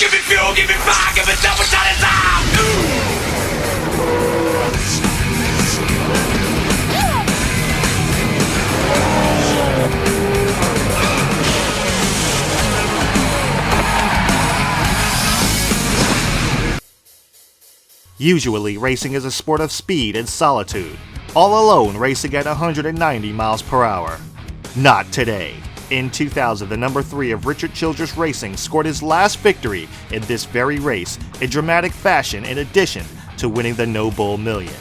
Give me fuel, give me fire, give me double shot of time. Usually, racing is a sport of speed and solitude, all alone racing at 190 miles per hour. Not today. In 2000, the number 3 of Richard Childress Racing scored his last victory in this very race in dramatic fashion in addition to winning the No Bull Million.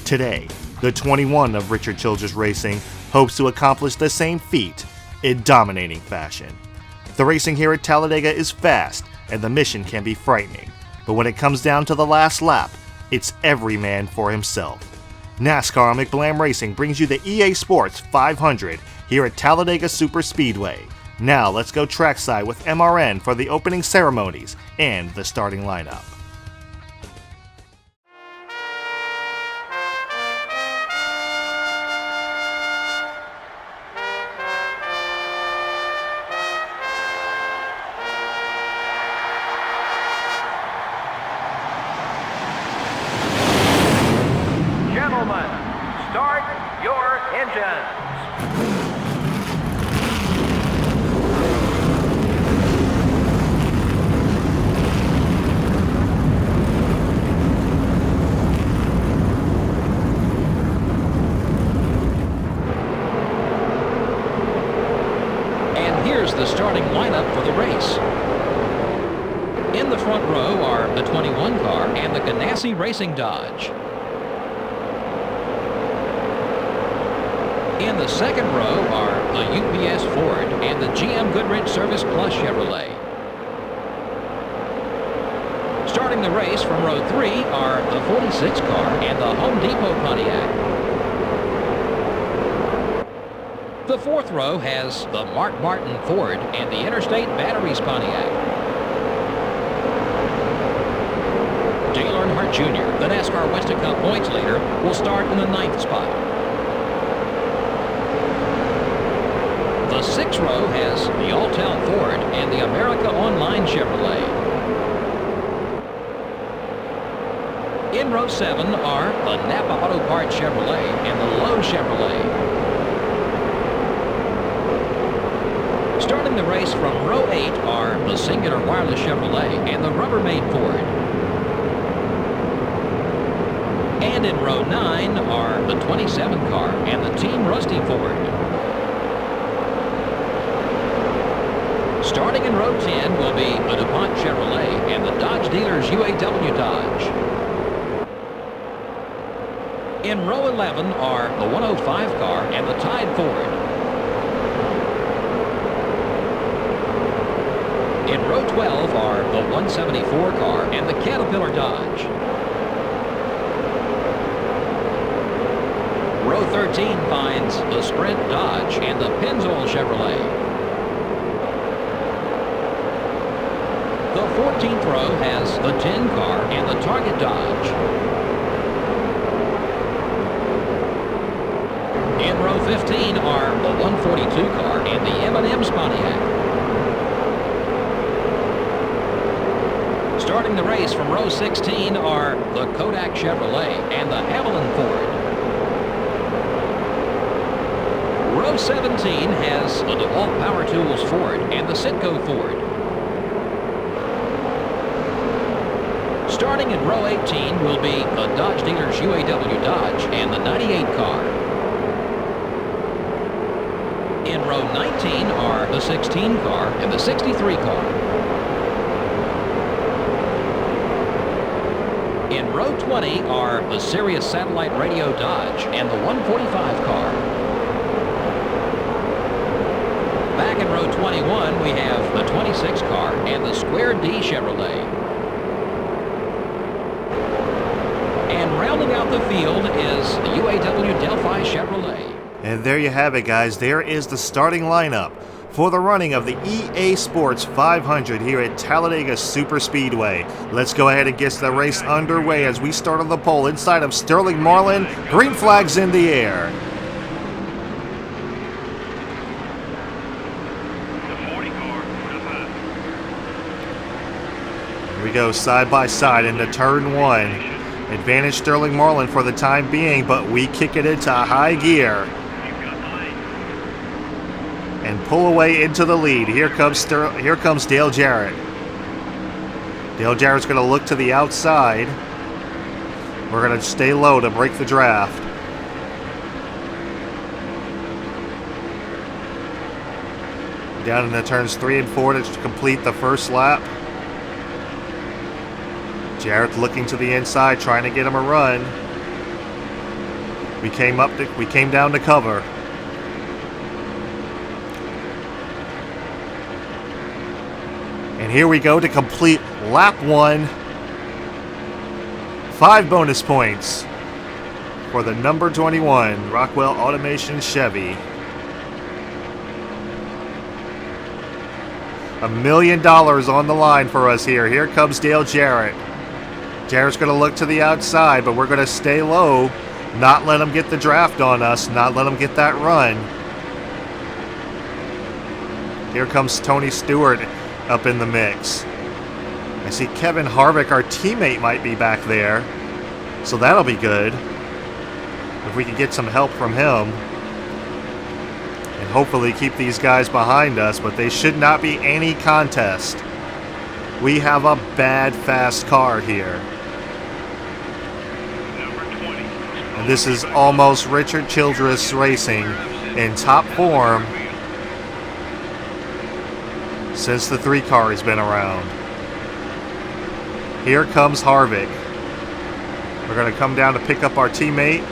Today, the 21 of Richard Childress Racing hopes to accomplish the same feat in dominating fashion. The racing here at Talladega is fast and the mission can be frightening, but when it comes down to the last lap, it's every man for himself. NASCAR McBlam Racing brings you the EA Sports 500 here at Talladega Superspeedway. Now let's go trackside with MRN for the opening ceremonies and the starting lineup. Gentlemen, start your engines. And here's the starting lineup for the race. In the front row are the 21 car and the Ganassi Racing Dodge. In the second row are the UPS Ford and the GM Goodrich Service Plus Chevrolet. Starting the race from row 3 are the 46 car and the Home Depot Pontiac. The fourth row has the Mark Martin Ford and the Interstate Batteries Pontiac. Dale Earnhardt Jr., the NASCAR Winston Cup points leader, will start in the 9th spot. The 6th row has the Alltown Ford and the America Online Chevrolet. In row 7 are the Napa Auto Parts Chevrolet and the Lowe Chevrolet. Starting the race from row 8 are the Singular Wireless Chevrolet and the Rubbermaid Ford. And in row 9 are the 27 car and the Team Rusty Ford. Starting in row 10 will be the DuPont Chevrolet and the Dodge Dealers UAW Dodge. In row 11 are the 105 car and the Tide Ford. In row 12 are the 174 car and the Caterpillar Dodge. Row 13 finds the Sprint Dodge and the Pennzoil Chevrolet. The 14th row has the 10 car and the Target Dodge. In row 15 are the 142 car and the M&M's Pontiac. Starting the race from row 16 are the Kodak Chevrolet and the Haviland Ford. Row 17 has the DeWalt Power Tools Ford and the Citgo Ford. Starting in row 18 will be the Dodge Dealers UAW Dodge and the 98 car. In row 19 are the 16 car and the 63 car. In row 20 are the Sirius Satellite Radio Dodge and the 145 car. Back in row 21 we have the 26 car and the Square D Chevrolet. And rounding out the field is the UAW Delphi Chevrolet. And there you have it, guys. There is the starting lineup for the running of the EA Sports 500 here at Talladega Superspeedway. Let's go ahead and get the race underway as we start on the pole inside of Sterling Marlin. Green flags in the air. We go side by side into turn 1. Advantage Sterling Marlin for the time being, but we kick it into high gear. And pull away into the lead. Here comes Dale Jarrett. Dale Jarrett's going to look to the outside. We're going to stay low to break the draft. Down into turns 3 and 4 to complete the first lap. Jarrett looking to the inside, trying to get him a run. We came down to cover. And here we go to complete lap 1. 5 bonus points for the number 21 Rockwell Automation Chevy. $1 million on the line for us here. Here comes Dale Jarrett. Jarrett's going to look to the outside, but we're going to stay low, not let him get the draft on us, not let him get that run. Here comes Tony Stewart up in the mix. I see Kevin Harvick, our teammate, might be back there, so that'll be good if we can get some help from him. And hopefully keep these guys behind us, but they should not be any contest. We have a bad fast car here. And this is almost Richard Childress Racing in top form since the 3 car has been around. Here comes Harvick. We're going to come down to pick up our teammate.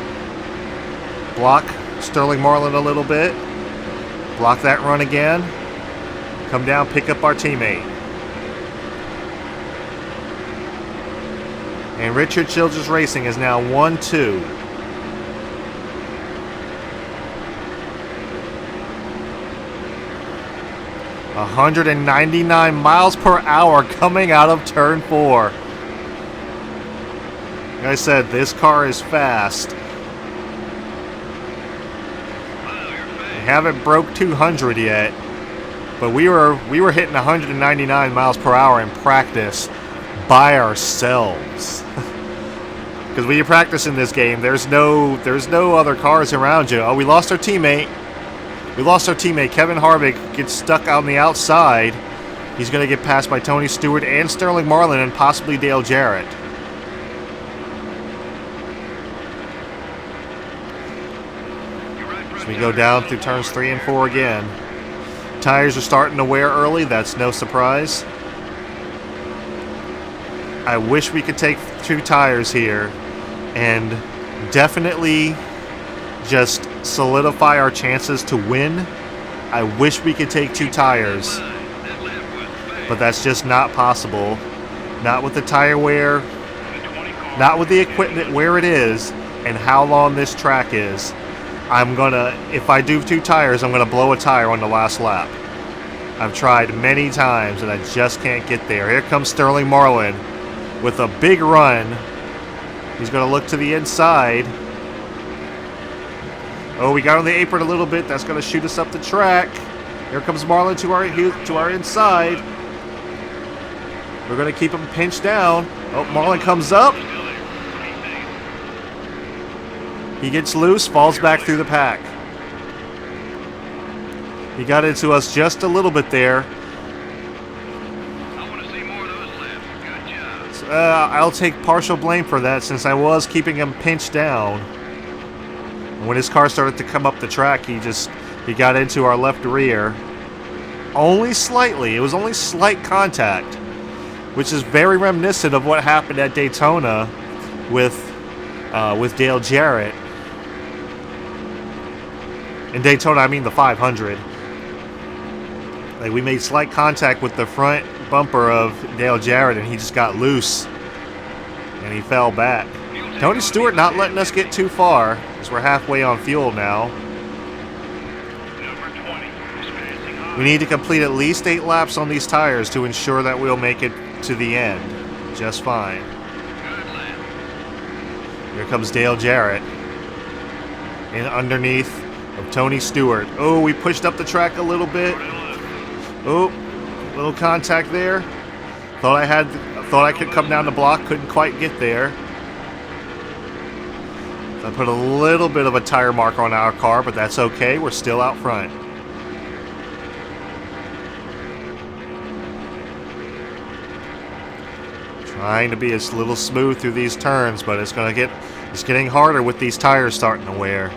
Block Sterling Marlin a little bit. Block that run again. Come down, pick up our teammate. And Richard Childress Racing is now 1-2. $199 miles per hour coming out of turn 4. Like I said, this car is fast. We haven't broke 200 yet, but we were hitting 199 miles per hour in practice by ourselves. Because when you practice in this game, there's no other cars around you. Oh, we lost our teammate. Kevin Harvick gets stuck on the outside. He's going to get passed by Tony Stewart and Sterling Marlin and possibly Dale Jarrett. So we go down through turns 3 and 4 again. Tires are starting to wear early. That's no surprise. I wish we could take 2 tires here and definitely just solidify our chances to win. I wish we could take 2 tires, but that's just not possible. Not with the tire wear, not with the equipment where it is, and how long this track is. If I do 2 tires, I'm gonna blow a tire on the last lap. I've tried many times and I just can't get there. Here comes Sterling Marlin with a big run. He's gonna look to the inside. Oh, we got on the apron a little bit. That's going to shoot us up the track. Here comes Marlin to our inside. We're going to keep him pinched down. Oh, Marlin comes up. He gets loose, falls back through the pack. He got into us just a little bit there. I want to see more of those laps. Good job. I'll take partial blame for that since I was keeping him pinched down. When his car started to come up the track, he got into our left rear. Only slightly. It was only slight contact, which is very reminiscent of what happened at Daytona with Dale Jarrett. In Daytona, I mean the 500. Like, we made slight contact with the front bumper of Dale Jarrett, and he just got loose, and he fell back. Tony Stewart not letting us get too far, as we're halfway on fuel now. We need to complete at least 8 laps on these tires to ensure that we'll make it to the end just fine. Here comes Dale Jarrett in underneath of Tony Stewart. Oh, we pushed up the track a little bit. Oh, little contact there. Thought thought I could come down the block, couldn't quite get there. I put a little bit of a tire mark on our car, but that's okay. We're still out front. Trying to be as little smooth through these turns, but it's getting harder with these tires starting to wear.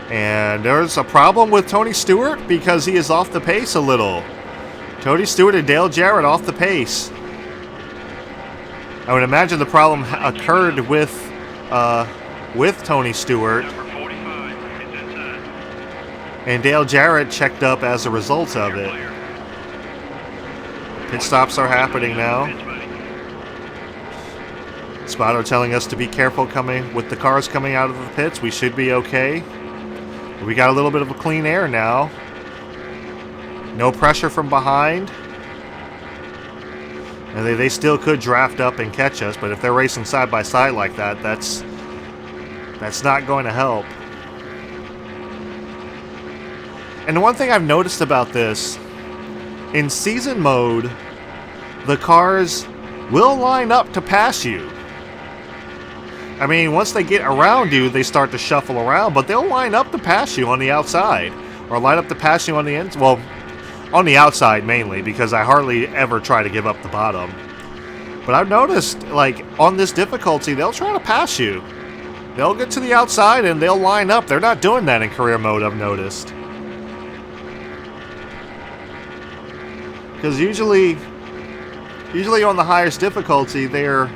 And there's a problem with Tony Stewart because he is off the pace a little. Tony Stewart and Dale Jarrett off the pace. I would imagine the problem occurred with Tony Stewart, and Dale Jarrett checked up as a result of it. Pit stops are happening now. Spotter telling us to be careful coming with the cars coming out of the pits. We should be okay. We got a little bit of a clean air now. No pressure from behind. And they still could draft up and catch us, but if they're racing side by side like that, that's not going to help. And the one thing I've noticed about this, in season mode, the cars will line up to pass you. I mean, once they get around you, they start to shuffle around, but they'll line up to pass you on the outside, or line up to pass you on the inside. Well, on the outside mainly, because I hardly ever try to give up the bottom. But I've noticed, like, on this difficulty, they'll try to pass you. They'll get to the outside and they'll line up. They're not doing that in career mode, I've noticed. Because usually on the highest difficulty, they're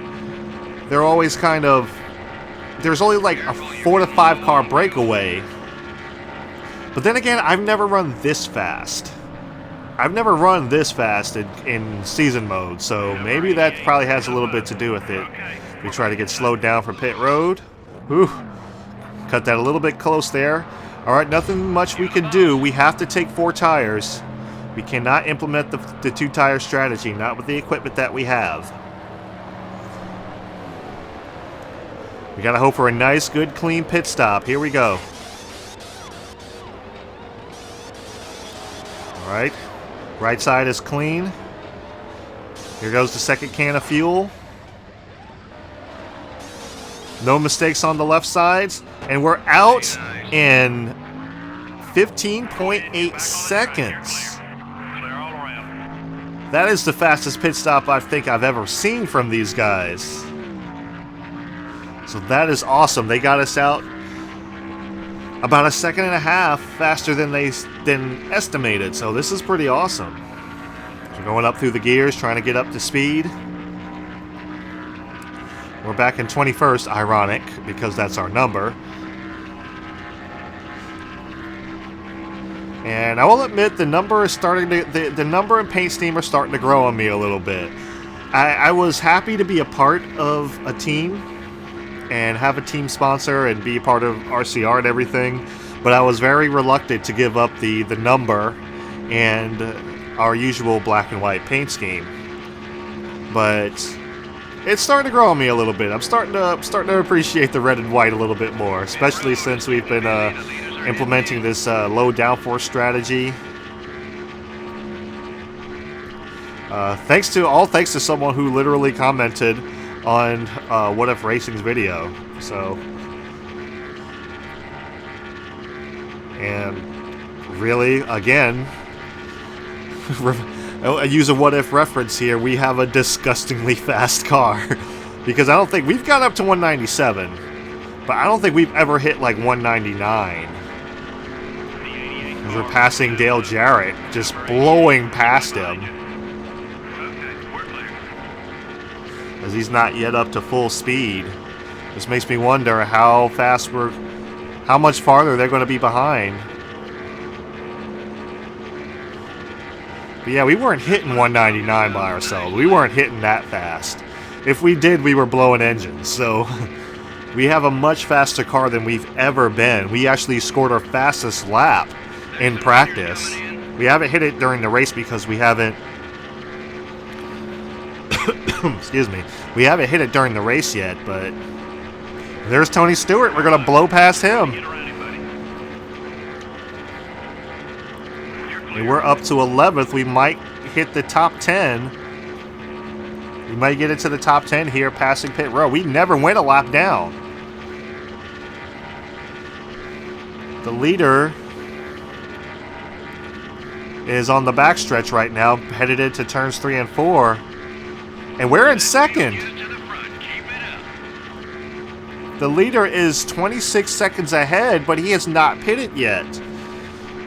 always kind of... There's only like a 4 to 5 car breakaway. But then again, I've never run this fast. I've never run this fast in season mode, so maybe that probably has a little bit to do with it. We try to get slowed down for pit road. Whew. Cut that a little bit close there. Alright, nothing much we can do. We have to take 4 tires. We cannot implement the 2-tire strategy, not with the equipment that we have. We gotta hope for a nice, good, clean pit stop. Here we go. Alright. Right side is clean. Here goes the second can of fuel. No mistakes on the left sides. And we're out in 15.8 seconds. That is the fastest pit stop I think I've ever seen from these guys. So that is awesome. They got us out about 1.5 seconds faster than estimated. So this is pretty awesome. We're going up through the gears, trying to get up to speed. We're back in 21st, ironic, because that's our number. And I will admit the number is starting to the number and paint scheme are starting to grow on me a little bit. I was happy to be a part of a team and have a team sponsor and be a part of RCR and everything, but I was very reluctant to give up the number and our usual black and white paint scheme. But it's starting to grow on me a little bit. I'm starting to appreciate the red and white a little bit more, especially since we've been implementing this low downforce strategy. Thanks to someone who literally commented on What If Racing's video. So, and really, again, I use a What If reference here. We have a disgustingly fast car because I don't think we've got up to 197, but I don't think we've ever hit like 199. We're passing Dale Jarrett, just blowing past him. As he's not yet up to full speed. This makes me wonder how much farther they're going to be behind. But yeah, we weren't hitting 199 by ourselves. We weren't hitting that fast. If we did, we were blowing engines. So we have a much faster car than we've ever been. We actually scored our fastest lap in practice. We haven't hit it during the race because we haven't excuse me. We haven't hit it during the race yet, but there's Tony Stewart. We're going to blow past him. And we're up to 11th. We might hit the top 10. We might get into the top 10 here passing pit row. We never went a lap down. The leader is on the backstretch right now, headed into turns 3 and 4. And we're in second. The leader is 26 seconds ahead, but he has not pitted yet.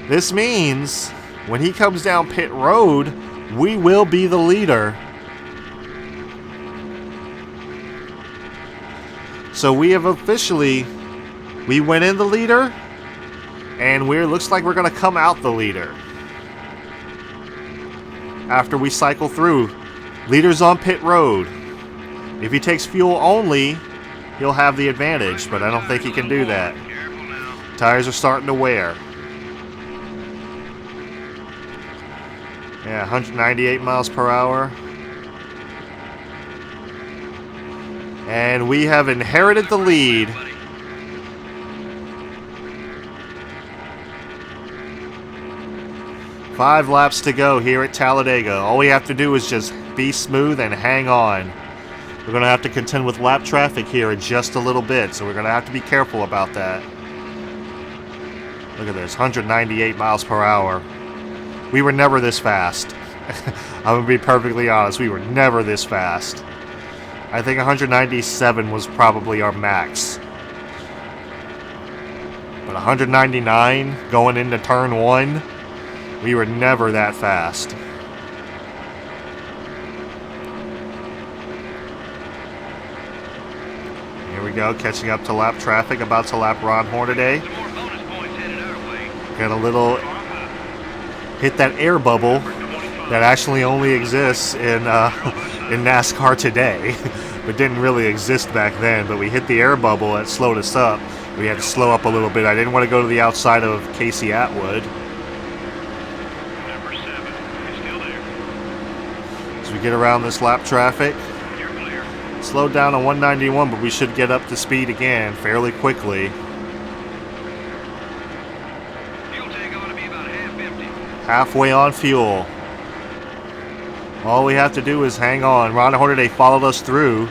This means when he comes down pit road, we will be the leader. So we have officially, we went in the leader, and looks like we're going to come out the leader. After we cycle through, leader's on pit road. If he takes fuel only, he'll have the advantage, but I don't think he can do that. Tires are starting to wear. Yeah, 198 miles per hour. And we have inherited the lead. Five laps to go here at Talladega. All we have to do is just be smooth and hang on. We're going to have to contend with lap traffic here in just a little bit, so we're going to have to be careful about that. Look at this, 198 miles per hour. We were never this fast. I'm going to be perfectly honest, we were never this fast. I think 197 was probably our max. But 199 going into turn 1, we were never that fast. Here we go, catching up to lap traffic, about to lap Ron Hornaday. Got a little, hit that air bubble that actually only exists in NASCAR today, but didn't really exist back then. But we hit the air bubble that slowed us up. We had to slow up a little bit. I didn't want to go to the outside of Casey Atwood. Number 7 is still there. As we get around this lap traffic, You're clear. slowed down to 191, but we should get up to speed again fairly quickly. Fuel tank ought to be about half empty. Halfway on fuel. All we have to do is hang on. Ron Hornaday followed us through.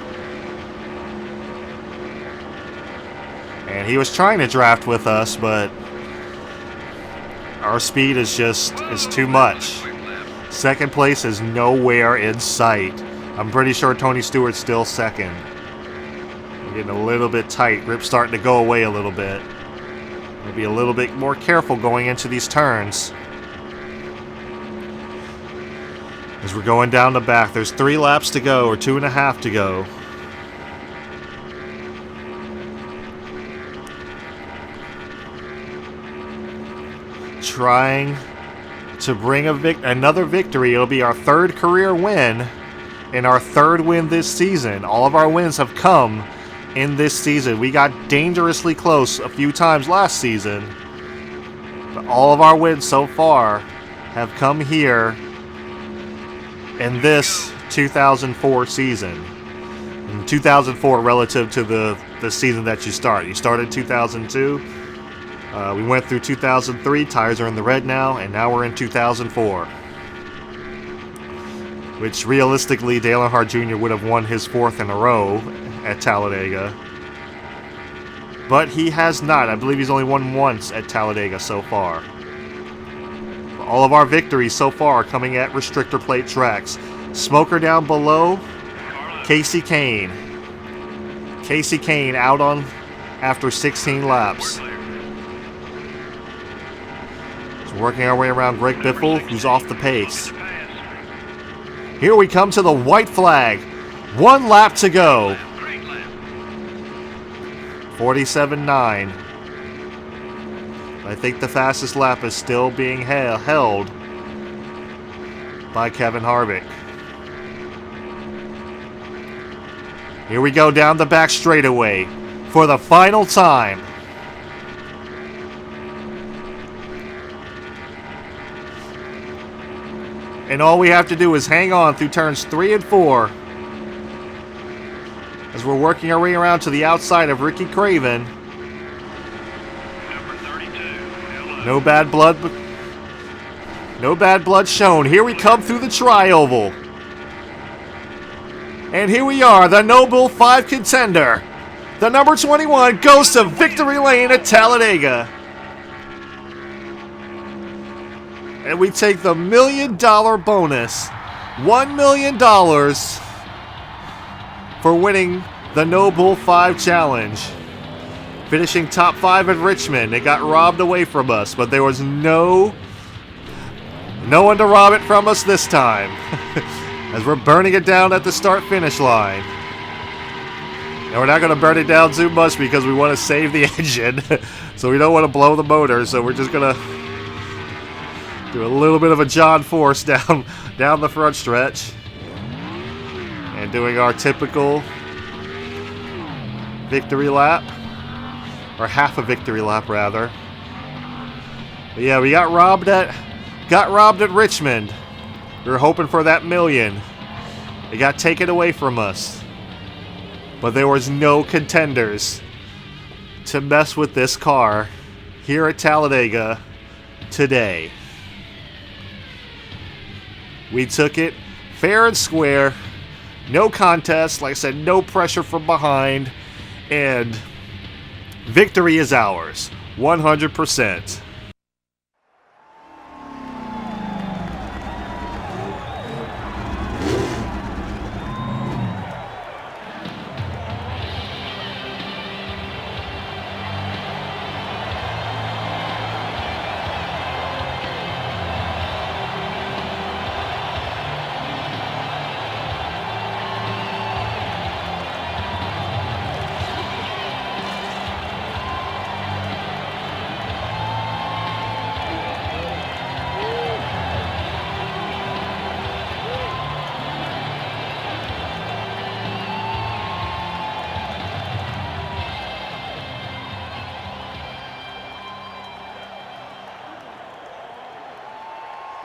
And he was trying to draft with us, but our speed is too much. Second place is nowhere in sight. I'm pretty sure Tony Stewart's still second. We're getting a little bit tight. Grip's starting to go away a little bit. We'll be a little bit more careful going into these turns. As we're going down the back, there's 3 laps to go, or 2.5 to go. Trying to bring another victory. It'll be our 3rd career win and our 3rd win this season. All of our wins have come in this season. We got dangerously close a few times last season, but all of our wins so far have come here in this 2004 season. In 2004 relative to the season that you start. You started 2002. We went through 2003. Tires are in the red now, and now we're in 2004. Which realistically, Dale Earnhardt Jr. would have won his 4th in a row at Talladega. But he has not. I believe he's only won once at Talladega so far. All of our victories so far are coming at restrictor plate tracks. Smoker down below, Casey Kane. Casey Kane out on after 16 laps. So working our way around Greg Biffle, who's off the pace. Here we come to the white flag. 1 lap to go. 47.9. I think the fastest lap is still being held by Kevin Harvick. Here we go down the back straightaway for the final time. And all we have to do is hang on through turns 3 and 4 as we're working our way around to the outside of Ricky Craven. Number 32. No bad blood. No bad blood shown. Here we come through the tri-oval. And here we are, the Noble 5 contender. The number 21 goes to victory lane at Talladega. And we take the $1 million bonus. $1 million for winning the Noble 5 Challenge. Finishing top 5 in Richmond. It got robbed away from us, but there was no one to rob it from us this time. As we're burning it down at the start-finish line. And we're not going to burn it down too much because we want to save the engine. So we don't want to blow the motor, so we're just going to do a little bit of a John Force down the front stretch. And doing our typical victory lap. Or half a victory lap, rather. But yeah, we got robbed at Richmond. We were hoping for that million. It got taken away from us. But there was no contenders to mess with this car here at Talladega today. We took it fair and square. No contest. Like I said, no pressure from behind. And victory is ours. 100%.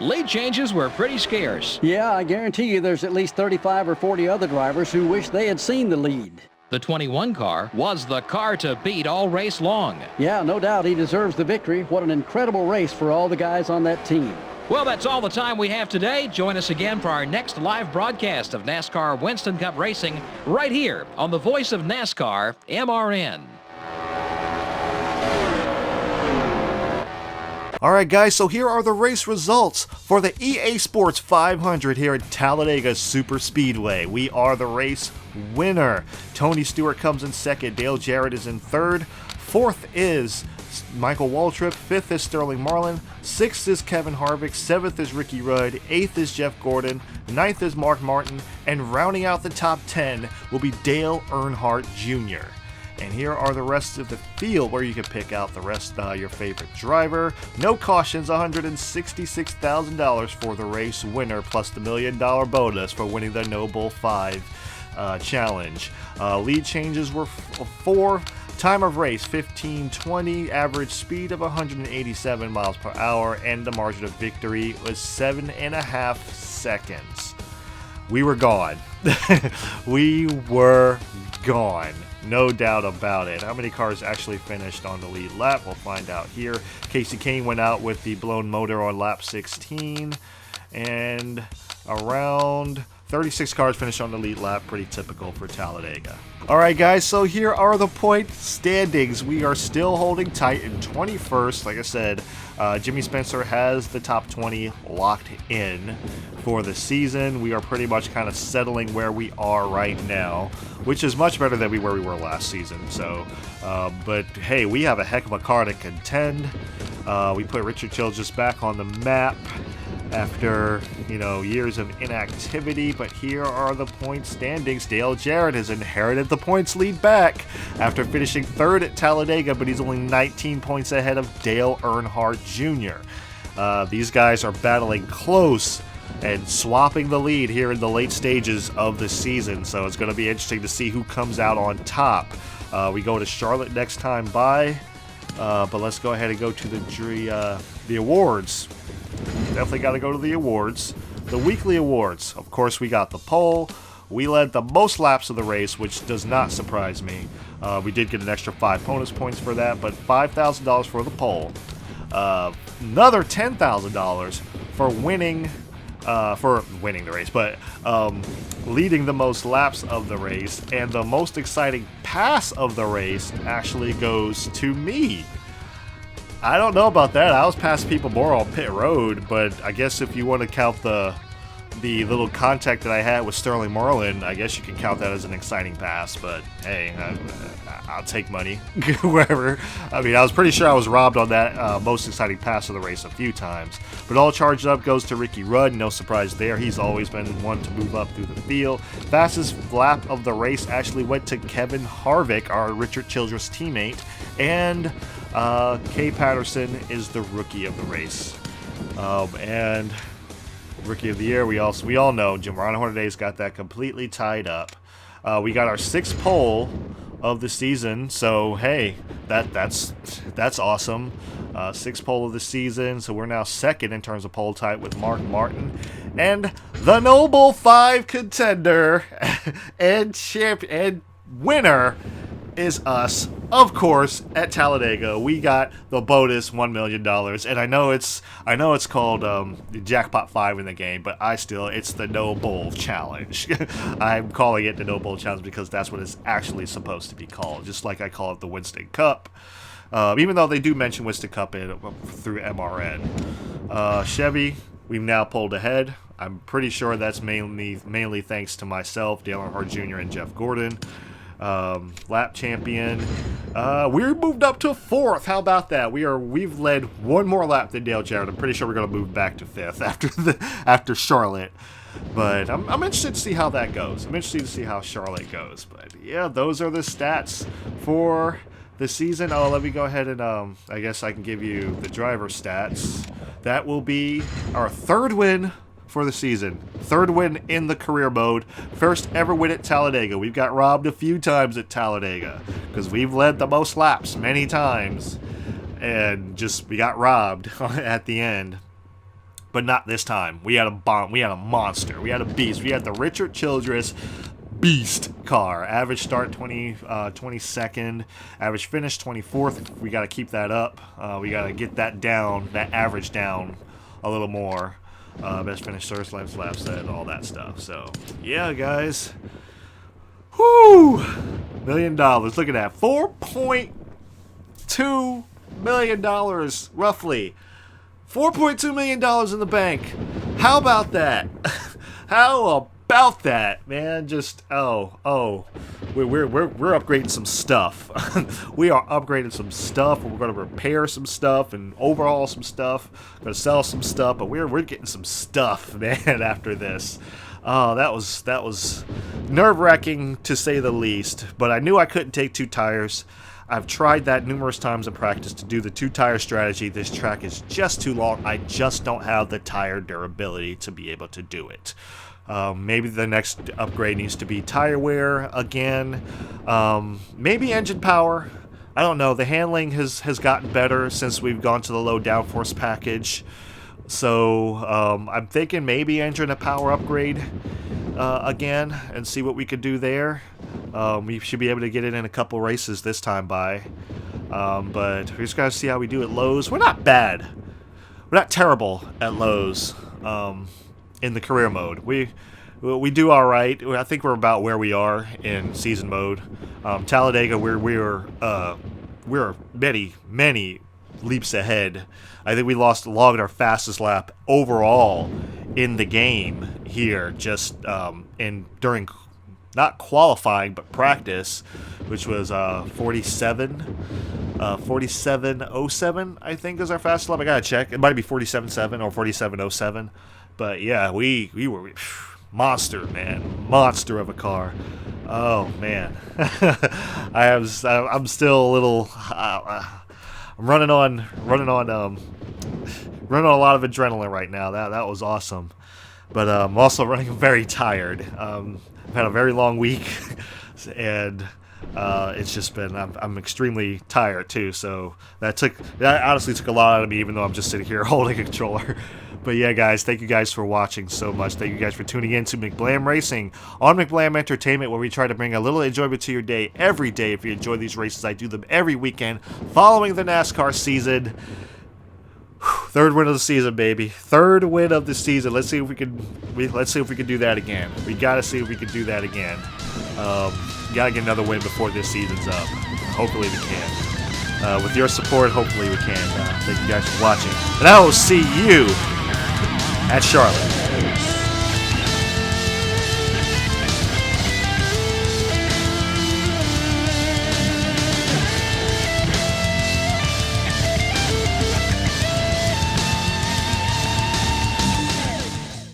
Lead changes were pretty scarce. Yeah, I guarantee you there's at least 35 or 40 other drivers who wish they had seen the lead. The 21 car was the car to beat all race long. Yeah, no doubt he deserves the victory. What an incredible race for all the guys on that team. Well, that's all the time we have today. Join us again for our next live broadcast of NASCAR Winston Cup Racing right here on the Voice of NASCAR, MRN. Alright guys, so here are the race results for the EA Sports 500 here at Talladega Superspeedway. We are the race winner. Tony Stewart comes in second, Dale Jarrett is in third, fourth is Michael Waltrip, fifth is Sterling Marlin, sixth is Kevin Harvick, seventh is Ricky Rudd, eighth is Jeff Gordon, ninth is Mark Martin, and rounding out the top 10 will be Dale Earnhardt Jr. And here are the rest of the field where you can pick out the rest of your favorite driver. No cautions, $166,000 for the race winner, plus the $1 million bonus for winning the Noble 5 Challenge. Lead changes were 4. Time of race 15:20, average speed of 187 miles per hour, and the margin of victory was 7.5 seconds. We were gone. We were gone. No doubt about it. How many cars actually finished on the lead lap? We'll find out here. Casey Kane went out with the blown motor on lap 16. And around 36 cars finished on the lead lap. Pretty typical for Talladega. Alright guys, so here are the point standings. We are still holding tight in 21st. Like I said, Jimmy Spencer has the top 20 locked in for the season. We are pretty much kind of settling where we are right now, which is much better than where we were last season. So, but hey, we have a heck of a car to contend. We put Richard Childress back on the map after, years of inactivity, but here are the point standings. Dale Jarrett has inherited the points lead back after finishing third at Talladega, but he's only 19 points ahead of Dale Earnhardt Jr. These guys are battling close and swapping the lead here in the late stages of the season, so it's going to be interesting to see who comes out on top. We go to Charlotte next time by, but let's go ahead and go to the awards. Definitely got to go to the awards. The weekly awards. Of course, we got the pole. We led the most laps of the race, which does not surprise me. We did get an extra 5 bonus points for that, but $5,000 for the pole. Another $10,000 for winning the race, but leading the most laps of the race, and the most exciting pass of the race actually goes to me. I don't know about that. I was passing people more on pit road, but I guess if you want to count the little contact that I had with Sterling Marlin, I guess you can count that as an exciting pass, but hey, I'll take money wherever. I mean, I was pretty sure I was robbed on that most exciting pass of the race a few times, but all charged up goes to Ricky Rudd. No surprise there. He's always been one to move up through the field. Fastest lap of the race actually went to Kevin Harvick, our Richard Childress teammate, and Kay Patterson is the rookie of the race. And Rookie of the Year, we all know Ron Hornaday's got that completely tied up. We got our 6th pole of the season, so hey, that's awesome. 6th pole of the season, so we're now 2nd in terms of pole type with Mark Martin, and the Noble 5 contender and winner is us, of course, at Talladega. We got the bonus $1 million, and I know it's called the Jackpot 5 in the game, but it's the No Bowl Challenge. I'm calling it the No Bowl Challenge because that's what it's actually supposed to be called, just like I call it the Winston Cup. Even though they do mention Winston Cup through MRN. Chevy, we've now pulled ahead. I'm pretty sure that's mainly thanks to myself, Dale Earnhardt Jr., and Jeff Gordon. Lap champion. We're moved up to 4th. How about that? We've led one more lap than Dale Jarrett. I'm pretty sure we're going to move back to 5th after Charlotte. But I'm interested to see how that goes. I'm interested to see how Charlotte goes. But yeah, those are the stats for the season. Oh, let me go ahead and I guess I can give you the driver stats. That will be our 3rd win for the season. 3rd win in the career mode. 1st ever win at Talladega. We've got robbed a few times at Talladega because we've led the most laps many times, and we got robbed at the end. But not this time. We had a bomb. We had a monster. We had a beast. We had the Richard Childress beast car. Average start 22nd. Average finish 24th. We got to keep that up. We got to get that average down a little more. Best finish, first laps, set, all that stuff. So, yeah, guys. Whoo! $1 million. Look at that. $4.2 million, roughly. $4.2 million in the bank. How about that? How about that, man? Just, we're upgrading some stuff. We are upgrading some stuff. We're going to repair some stuff and overhaul some stuff. Going to sell some stuff, but we're getting some stuff, man. After this, that was nerve-wracking to say the least. But I knew I couldn't take 2 tires. I've tried that numerous times in practice to do the 2-tire strategy. This track is just too long. I just don't have the tire durability to be able to do it. Maybe the next upgrade needs to be tire wear again. Maybe engine power. I don't know. The handling has gotten better since we've gone to the low downforce package. So I'm thinking maybe engine and power upgrade again and see what we could do there. We should be able to get it in a couple races this time by. But we just got to see how we do at Lowe's. We're not bad. We're not terrible at Lowe's. In the career mode, we do all right. I think we're about where we are in season mode. Talladega, we're many leaps ahead. I think we logged our fastest lap overall in the game here, just during not qualifying but practice, which was 47:07. I think is our fastest lap. I gotta check. It might be 47:7 or 47:07. But yeah, we were monster, man, monster of a car. Oh man, I'm still a little. I'm running on a lot of adrenaline right now. That was awesome, but I'm also running very tired. I've had a very long week, and it's just been I'm extremely tired too. So that honestly took a lot out of me, even though I'm just sitting here holding a controller. But yeah, guys, thank you guys for watching so much. Thank you guys for tuning in to McBlam Racing on McBlam Entertainment, where we try to bring a little enjoyment to your day every day. If you enjoy these races, I do them every weekend following the NASCAR season. Third win of the season, baby. Third win of the season. Let's see if we can. Let's see if we can do that again. We gotta see if we can do that again. Gotta get another win before this season's up. Hopefully we can. With your support, hopefully we can. Thank you guys for watching, and I will see you at Charlotte.